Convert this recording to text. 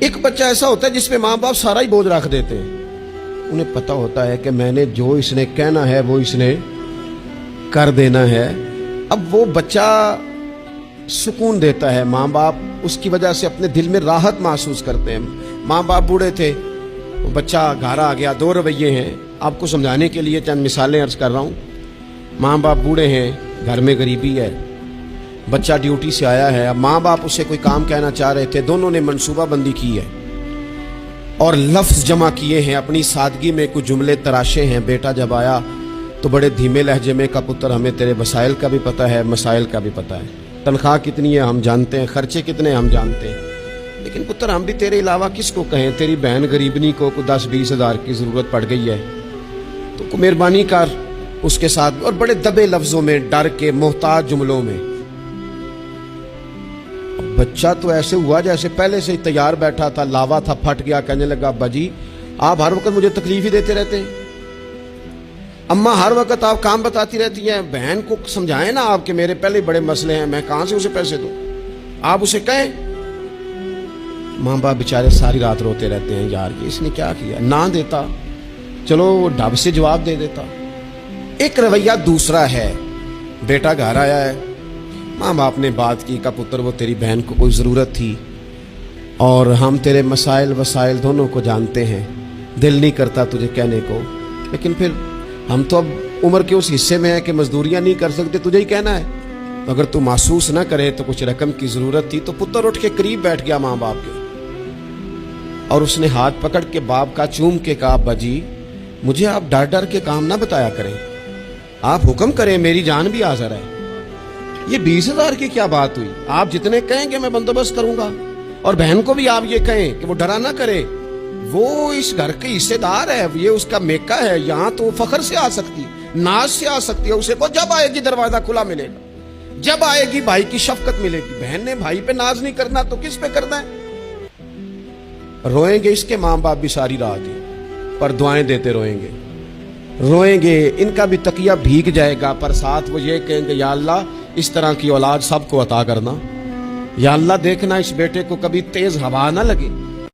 ایک بچہ ایسا ہوتا ہے جس پہ ماں باپ سارا ہی بوجھ رکھ دیتے ہیں. انہیں پتہ ہوتا ہے کہ میں نے جو اس نے کہنا ہے وہ اس نے کر دینا ہے. اب وہ بچہ سکون دیتا ہے, ماں باپ اس کی وجہ سے اپنے دل میں راحت محسوس کرتے ہیں. ماں باپ بوڑھے تھے, بچہ گھر آ گیا, دو رویے ہیں. آپ کو سمجھانے کے لیے چند مثالیں عرض کر رہا ہوں. ماں باپ بوڑھے ہیں, گھر میں غریبی ہے, بچہ ڈیوٹی سے آیا ہے. اب ماں باپ اسے کوئی کام کہنا چاہ رہے تھے, دونوں نے منصوبہ بندی کی ہے اور لفظ جمع کیے ہیں, اپنی سادگی میں کچھ جملے تراشے ہیں. بیٹا جب آیا تو بڑے دھیمے لہجے میں کہا, پتر ہمیں تیرے وسائل کا بھی پتہ ہے, مسائل کا بھی پتہ ہے, تنخواہ کتنی ہے ہم جانتے ہیں, خرچے کتنے ہم جانتے ہیں, لیکن پتر ہم بھی تیرے علاوہ کس کو کہیں, تیری بہن غریبنی کو 10-20 ہزار کی ضرورت پڑ گئی ہے تو مہربانی کر اس کے ساتھ. اور بڑے دبے لفظوں میں, ڈر کے, محتاج جملوں میں. بچہ تو ایسے ہوا جیسے پہلے سے ہی تیار بیٹھا تھا, لاوا تھا, پھٹ گیا. کہنے لگا, ابا جی آپ ہر وقت مجھے تکلیف ہی دیتے رہتے ہیں, اماں ہر وقت آپ کام بتاتی رہتی ہیں, بہن کو سمجھائیں نا آپ کہ میرے پہلے بڑے مسئلے ہیں, میں کہاں سے اسے پیسے دوں, آپ اسے کہیں. ماں باپ بیچارے ساری رات روتے رہتے ہیں, یار کہ اس نے کیا کیا. نہ دیتا, چلو ڈب سے جواب دے دیتا. ایک رویہ دوسرا ہے, بیٹا گھر آیا ہے, ماں باپ نے بات کی, کا پتر وہ تیری بہن کو کوئی ضرورت تھی اور ہم تیرے مسائل وسائل دونوں کو جانتے ہیں, دل نہیں کرتا تجھے کہنے کو, لیکن پھر ہم تو اب عمر کے اس حصے میں ہیں کہ مزدوریاں نہیں کر سکتے, تجھے ہی کہنا ہے. اگر تو محسوس نہ کرے تو کچھ رقم کی ضرورت تھی. تو پتر اٹھ کے قریب بیٹھ گیا ماں باپ کے اور اس نے ہاتھ پکڑ کے باپ کا چوم کے کہا, ابا جی مجھے آپ ڈر ڈر کے کام نہ بتایا کریں, آپ حکم کریں, میری جان بھی حاضر ہے. یہ 20 ہزار کی کیا بات ہوئی, آپ جتنے کہیں گے میں بندوبست کروں گا. اور بہن کو بھی آپ یہ کہیں کہ وہ ڈرا نہ کرے, وہ اس گھر کے حصے دار ہے, یہ اس کا میکا ہے, یہاں تو فخر سے آ سکتی, ناز سے آ سکتی ہے. اسے کو جب آئے گی دروازہ کھلا ملے گا, جب آئے گی بھائی کی شفقت ملے گی. بہن نے بھائی پہ ناز نہیں کرنا تو کس پہ کرنا ہے. روئیں گے اس کے ماں باپ بھی ساری رات ہی, پر دعائیں دیتے روئیں گے, روئیں گے, ان کا بھی تکیہ بھیگ جائے گا, پر ساتھ وہ یہ کہیں گے, یا اللہ اس طرح کی اولاد سب کو عطا کرنا, یا اللہ دیکھنا اس بیٹے کو کبھی تیز ہوا نہ لگے.